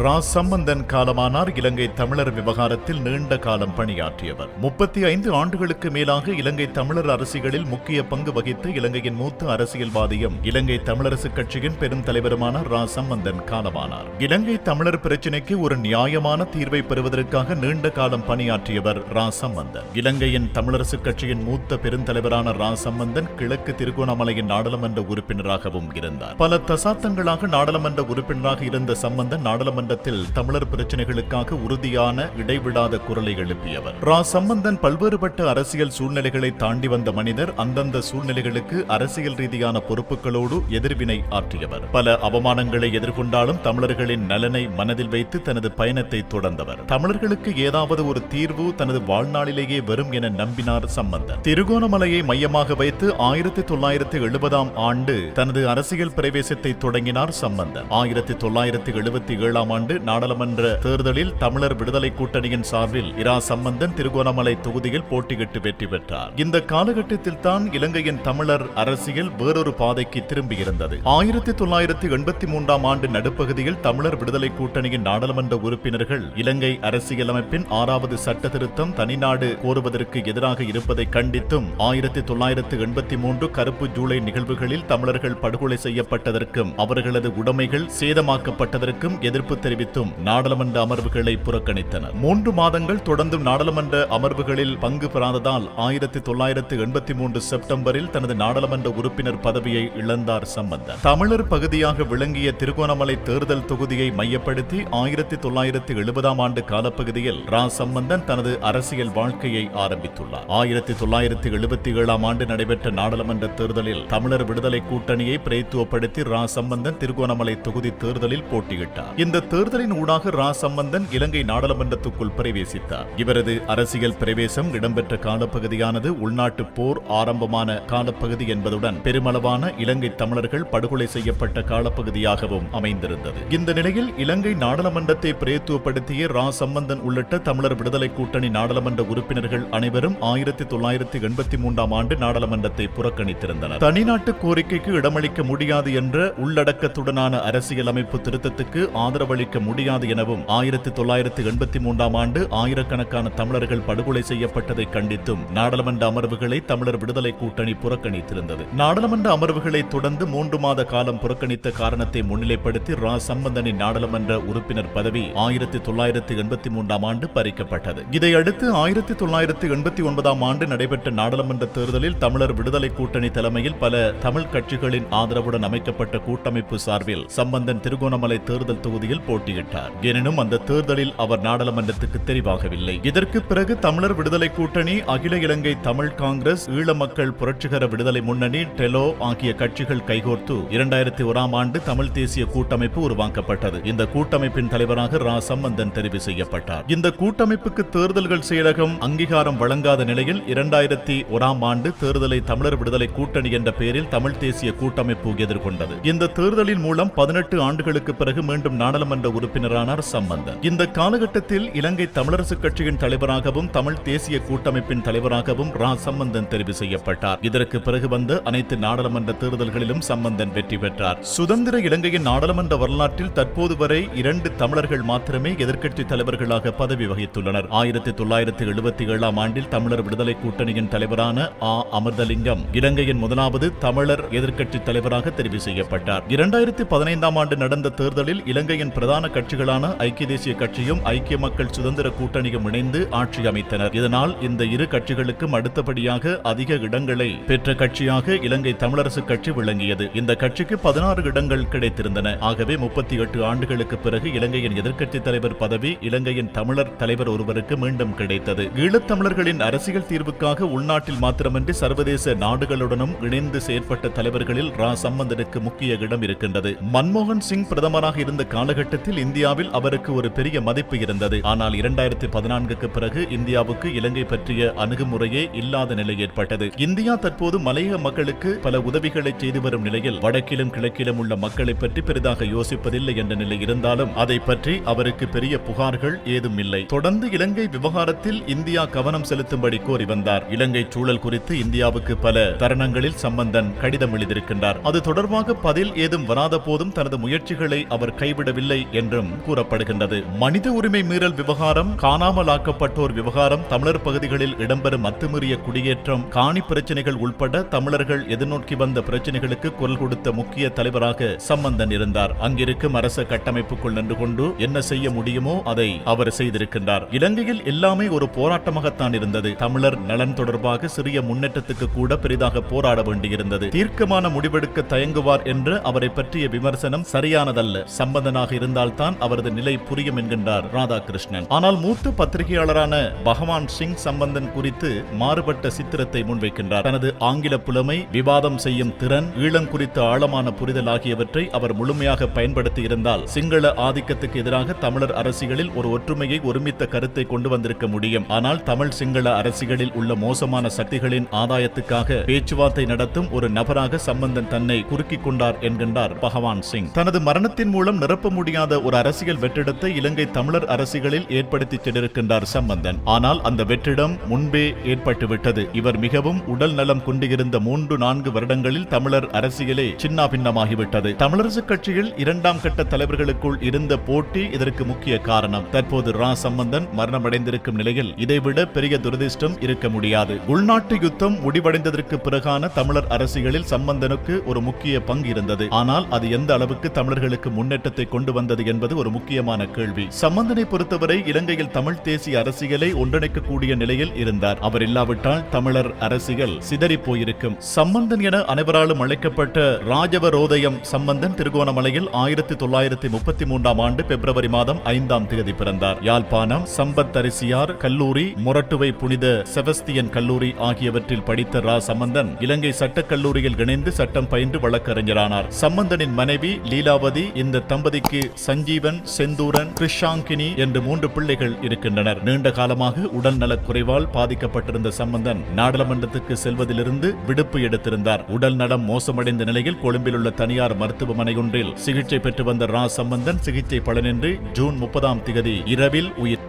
ரா சம்பந்தன் காலமானார். இலங்கை தமிழர் விவகாரத்தில் நீண்ட காலம் பணியாற்றியவர். 35 ஆண்டுகளுக்கு மேலாக இலங்கை தமிழர் அரசியலில் முக்கிய பங்கு வகித்து இலங்கையின் மூத்த அரசியல்வாதியும் இலங்கை தமிழரசு கட்சியின் பெரும் தலைவருமான ரா சம்பந்தன் காலமானார். இலங்கை தமிழர் பிரச்சினைக்கு ஒரு நியாயமான தீர்வை பெறுவதற்காக நீண்ட காலம் பணியாற்றியவர் ரா சம்பந்தன். இலங்கையின் தமிழரசு கட்சியின் மூத்த பெருந்தலைவரான ரா சம்பந்தன் கிழக்கு திருகோணமலையின் நாடாளுமன்ற உறுப்பினராகவும் இருந்தார். பல தசாப்தங்களாக நாடாளுமன்ற உறுப்பினராக இருந்த சம்பந்தன் நாடாளுமன்றத்தில் தமிழர் பிரச்சனைகளுக்காக உறுதியான இடைவிடாத குரலை எழுப்பியவர். ரா சம்பந்தன் பல்வேறுபட்ட அரசியல் சூழ்நிலைகளை தாண்டி வந்த மனிதர். அந்தந்த சூழ்நிலைகளுக்கு அரசியல் ரீதியான பொறுப்புகளோடு எதிர்வினை ஆற்றியவர். பல அவமானங்களை எதிர்கொண்டாலும் தமிழர்களின் நலனை மனதில் வைத்து தனது பயணத்தை தொடர்ந்தவர். தமிழர்களுக்கு ஏதாவது ஒரு தீர்வு தனது வாழ்நாளிலேயே வரும் என நம்பினார் சம்பந்தன். திருகோணமலையை மையமாக வைத்து 1970 ஆண்டு தனது அரசியல் பிரவேசத்தை தொடங்கினார் சம்பந்தன். 1977 ஆண்டு நாடாளுமன்ற தேர்தலில் தமிழர் விடுதலை கூட்டணியின் சார்பில் இரா சம்பந்தன் திருகோணமலை தொகுதியில் போட்டியிட்டு வெற்றி பெற்றார். இந்த காலகட்டத்தில் தான் இலங்கையின் தமிழர் அரசியல் வேறொரு பாதைக்கு திரும்பியிருந்தது. 1983 ஆண்டு நடுப்பகுதியில் தமிழர் விடுதலை கூட்டணியின் நாடாளுமன்ற உறுப்பினர்கள் இலங்கை அரசியலமைப்பின் 6வது சட்ட திருத்தம் தனிநாடு கோருவதற்கு எதிராக இருப்பதை கண்டித்தும் 1983 கருப்பு ஜூலை நிகழ்வுகளில் தமிழர்கள் படுகொலை செய்யப்பட்டதற்கும் அவர்களது உடைமைகள் சேதமாக்கப்பட்டதற்கும் எதிர்ப்பு தெரிவித்தும் நாடாளுமன்ற அமர்வுகளை புறக்கணித்தனர். 3 மாதங்கள் தொடர்ந்தும் நாடாளுமன்ற அமர்வுகளில் பங்கு பெறாததால் 1983 செப்டம்பரில் தனது நாடாளுமன்ற உறுப்பினர் பதவியை இழந்தார் சம்பந்தன். தமிழர் பகுதியாக விளங்கிய திருகோணமலை தேர்தல் தொகுதியை மையப்படுத்தி 1970 ஆண்டு காலப்பகுதியில் ரா சம்பந்தன் தனது அரசியல் வாழ்க்கையை ஆரம்பித்துள்ளார். 1977 ஆண்டு நடைபெற்ற நாடாளுமன்ற தேர்தலில் தமிழர் விடுதலை கூட்டணியை பிரதித்துவப்படுத்தி ரா சம்பந்தன் திருகோணமலை தொகுதி தேர்தலில் போட்டியிட்டார். இந்த தேர்தலின் ஊடாக ரா சம்பந்தன் இலங்கை நாடாளுமன்றத்துக்குள் பிரவேசித்தார். இவரது அரசியல் பிரவேசம் இடம்பெற்ற காலப்பகுதியானது உள்நாட்டு போர் ஆரம்பமான காலப்பகுதி என்பதுடன் பெருமளவான இலங்கை தமிழர்கள் படுகொலை செய்யப்பட்ட காலப்பகுதியாகவும் அமைந்திருந்தது. இந்த நிலையில் இலங்கை நாடாளுமன்றத்தை பிரதித்துவப்படுத்திய ரா சம்பந்தன் உள்ளிட்ட தமிழர் விடுதலை கூட்டணி நாடாளுமன்ற உறுப்பினர்கள் அனைவரும் 1983 ஆண்டு நாடாளுமன்றத்தை புறக்கணித்திருந்தனர். தனிநாட்டு கோரிக்கைக்கு இடமளிக்க முடியாது என்ற உள்ளடக்கத்துடனான அரசியலமைப்பு திருத்தத்துக்கு ஆதரவளிக்க முடியாது எனவும் 1983 ஆண்டு ஆயிரக்கணக்கான தமிழர்கள் படுகொலை செய்யப்பட்டதை கண்டித்தும் நாடாளுமன்ற அமர்வுகளை தமிழர் விடுதலை கூட்டணி புறக்கணித்திருந்தது. நாடாளுமன்ற அமர்வுகளை தொடர்ந்து 3 மாத காலம் புறக்கணித்த காரணத்தை முன்னிலைப்படுத்தி ரா சம்பந்தனின் நாடாளுமன்ற உறுப்பினர் பதவி 1983 ஆண்டு பறிக்கப்பட்டது. இதையடுத்து 1989 ஆண்டு நடைபெற்ற நாடாளுமன்ற தேர்தலில் தமிழர் விடுதலை கூட்டணி தலைமையில் பல தமிழ் கட்சிகளின் ஆதரவுடன் அமைக்கப்பட்ட கூட்டமைப்பு சார்பில் சம்பந்தன் திருகோணமலை தேர்தல் தொகுதியில் போட்டியிட்டார். எனினும் அந்த தேர்தலில் அவர் நாடாளுமன்றத்துக்கு தெரிவாகவில்லை. இதற்கு பிறகு தமிழர் விடுதலை கூட்டணி, அகில இலங்கை தமிழ் காங்கிரஸ், ஈழ மக்கள் புரட்சிகர விடுதலை முன்னணி, டெலோ ஆகிய கட்சிகள் கைகோர்த்து 2001 ஆண்டு தமிழ் தேசிய கூட்டமைப்பு உருவாக்கப்பட்டது. இந்த கூட்டமைப்பின் தலைவராக ரா சம்பந்தன் தெரிவு செய்யப்பட்டார். இந்த கூட்டமைப்புக்கு தேர்தல்கள் செயலகம் அங்கீகாரம் வழங்காத நிலையில் 2001 ஆண்டு தேர்தலை தமிழர் விடுதலை கூட்டணி என்ற பெயரில் தமிழ் தேசிய கூட்டமைப்பு எதிர்கொண்டது. இந்த தேர்தலின் மூலம் 18 ஆண்டுகளுக்கு பிறகு மீண்டும் நாடாளுமன்ற உறுப்பினரானார் சம்பந்தன். இந்த காலகட்டத்தில் இலங்கை தமிழரசு கட்சியின் தலைவராகவும் தமிழ் தேசிய கூட்டமைப்பின் தலைவராகவும் ரா சம்பந்தன் தெரிவு செய்யப்பட்டார். இதற்கு பிறகு வந்த அனைத்து நாடாளுமன்ற தேர்தல்களிலும் சம்பந்தன் வெற்றி பெற்றார். சுதந்திர இலங்கையின் நாடாளுமன்ற வரலாற்றில் தற்போது வரை 2 தமிழர்கள் மாத்திரமே எதிர்க்கட்சி தலைவர்களாக பதவி வகித்துள்ளனர். 1977 ஆண்டில் தமிழர் விடுதலை கூட்டணியின் தலைவரான அமிர்தலிங்கம் இலங்கையின் முதலாவது தமிழர் எதிர்க்கட்சி தலைவராக தெரிவு செய்யப்பட்டார். 2015 ஆண்டு நடந்த தேர்தலில் இலங்கையின் பிரதான கட்சிகளான ஐக்கிய தேசிய கட்சியும் ஐக்கிய மக்கள் சுதந்திர கூட்டணியும் இணைந்து ஆட்சி அமைத்தனர். இதனால் இந்த இரு கட்சிகளுக்கும் அடுத்தபடியாக அதிக இடங்களை பெற்ற கட்சியாக இலங்கை தமிழரசு கட்சி விளங்கியது. இந்த கட்சிக்கு 16 இடங்கள் கிடைத்திருந்தன. ஆகவே 38 ஆண்டுகளுக்கு பிறகு இலங்கையின் எதிர்க்கட்சி தலைவர் பதவி இலங்கையின் தமிழர் தலைவர் ஒருவருக்கு மீண்டும் கிடைத்தது. ஈழத்தமிழர்களின் அரசியல் தீர்வுக்காக உள்நாட்டில் மாத்திரமின்றி சர்வதேச நாடுகளுடனும் இணைந்து செயற்பட்ட தலைவர்களில் ரா சம்பந்தனுக்கு முக்கிய இடம் இருக்கின்றது. மன்மோகன் சிங் பிரதமராக இருந்த காலகட்டத்தில் இந்தியாவில் அவருக்கு ஒரு பெரிய மதிப்பு இருந்தது. ஆனால் 2014க்கு பிறகு இந்தியாவுக்கு இலங்கை பற்றிய அணுகுமுறையே இல்லாத நிலை ஏற்பட்டது. இந்தியா தற்போது மலையக மக்களுக்கு பல உதவிகளை செய்து வரும் நிலையில் வடக்கிலும் கிழக்கிலும் உள்ள மக்களை பற்றி பெரிதாக யோசிப்பதில்லை என்ற நிலை இருந்தாலும் அதை பற்றி அவருக்கு பெரிய புகார்கள் ஏதும் இல்லை. தொடர்ந்து இலங்கை விவகாரத்தில் இந்தியா கவனம் செலுத்தும்படி கோரி வந்தார். இலங்கை சூழல் குறித்து இந்தியாவுக்கு பல தருணங்களில் சம்பந்தன் கடிதம் எழுதியிருக்கின்றார். அது தொடர்பாக பதில் ஏதும் வராத போதும் தனது முயற்சிகளை அவர் கைவிடவில்லை என்றும் கூறப்படுகின்றது. மனித உரிமை மீறல் விவகாரம், காணாமலாக்கப்பட்டோர் விவகாரம், தமிழர் பகுதிகளில் இடம்பெறும் அத்துமீறிய குடியேற்றம், காணி பிரச்சனைகள் உட்பட தமிழர்கள் எதிர்நோக்கி வந்த பிரச்சனைகளுக்கு குரல் கொடுத்த முக்கிய தலைவராக சம்பந்தன் இருந்தார். அங்கிருக்கும் அரச கட்டமைப்புக்குள் நின்று கொண்டு என்ன செய்ய முடியுமோ அதை அவர் செய்திருக்கின்றார். இலங்கையில் எல்லாமே ஒரு போராட்டமாகத்தான் இருந்தது. தமிழர் நலன் தொடர்பாக சிறிய முன்னேற்றத்துக்கு கூட பெரிதாக போராட வேண்டியிருந்தது. தீர்க்கமான முடிவெடுக்க தயங்குவார் என்று அவரை பற்றிய விமர்சனம் சரியானதல்ல. சம்பந்தனாக இருந்தால்தான் அவரது நிலை புரியும் என்கின்றார் ராதாகிருஷ்ணன். ஆனால் மூத்த பத்திரிகையாளரான பகவான் சிங் சம்பந்தன் குறித்து மாறுபட்ட சித்திரத்தை முன்வைக்கின்றார். தனது ஆங்கில புலமை, விவாதம் செய்யும் திறன், ஈழம் குறித்த ஆழமான புரிதல் ஆகியவற்றை அவர் முழுமையாக பயன்படுத்தி இருந்தால் சிங்கள ஆதிக்கத்துக்கு எதிராக தமிழர் அரசியலில் ஒரு ஒற்றுமையை, ஒருமித்த கருத்தை கொண்டு வந்திருக்க முடியும். ஆனால் தமிழ் சிங்கள அரசியலில் உள்ள மோசமான சக்திகளின் ஆதாயத்துக்காக பேச்சுவார்த்தை நடத்தும் ஒரு நபராக சம்பந்தன் தன்னை குறுக்கிக் கொண்டார் என்கின்றார் பகவான் சிங். தனது மரணத்தின் மூலம் நிரப்ப முடியாத ஒரு அரசியல் வெற்றிடத்தை இலங்கை தமிழர் அரசியலில் ஏற்படுத்தி சென்றிருக்கின்றார் சம்பந்தன். ஆனால் அந்த வெற்றிடம் முன்பே ஏற்பட்டுவிட்டது. இவர் மிகவும் உடல் நலம் கொண்டிருந்த 3-4 வருடங்களில் தமிழர் அரசியலே சின்னாபின்னமாகிவிட்டது. தமிழரசு கட்சியில் 2ஆம் கட்ட தலைவர்களுக்குள் இருந்த போட்டி இதற்கு முக்கிய காரணம். தற்போது ரா சம்பந்தன் மரணமடைந்திருக்கும் நிலையில் இதைவிட பெரிய துரதிர்ஷ்டம் இருக்க முடியாது. உள்நாட்டு யுத்தம் முடிவடைந்ததற்கு பிறகான தமிழர் அரசியலில் சம்பந்தனுக்கு ஒரு முக்கிய பங்கு இருந்தது. ஆனால் அது எந்த அளவுக்கு தமிழர்களுக்கு முன்னேற்றத்தை கொண்டு வந்தது என்பது ஒரு முக்கியமான கேள்வி. சம்பந்தனை பொறுத்தவரை இலங்கையில் தமிழ் தேசிய அரசியலை ஒன்றிணைக்கக்கூடிய நிலையில் இருந்தார். அவர் இல்லாவிட்டால் தமிழர் அரசியல் சிதறி போயிருக்கும். சம்பந்தன் என அனைவராலும் அழைக்கப்பட்ட ராஜவரோதயம் சம்பந்தன் திருகோணமலையில் 1933ஆம் ஆண்டு பிப்ரவரி மாதம் 5ஆம் தேதி பிறந்தார். யாழ்ப்பாணம் சம்பத்தரிசியார் கல்லூரி, மொரட்டுவை புனித செபஸ்தியன் கல்லூரி ஆகியவற்றில் படித்த ரா சம்பந்தன் இலங்கை சட்டக் கல்லூரியில் இணைந்து சட்டம் பயின்று வழக்கறிஞரானார். சம்பந்தனின் மனைவி லீலாவதி. இந்த தம்பதிக்கு சஞ்சீவன், செந்தூரன், கிருஷாங்கினி என்று 3 பிள்ளைகள் இருக்கின்றனர். நீண்ட காலமாக உடல் நலக் குறைவால் பாதிக்கப்பட்டிருந்த சம்பந்தன் நாடாளுமன்றத்துக்கு செல்வதிலிருந்து விடுப்பு எடுத்திருந்தார். உடல் நலம் மோசமடைந்த நிலையில் கொழும்பில் உள்ள தனியார் மருத்துவமனை ஒன்றில் சிகிச்சை பெற்று வந்த ரா சம்பந்தன் சிகிச்சை பலனின்றி ஜூன் 30ஆம் தேதி இரவில் உயிர்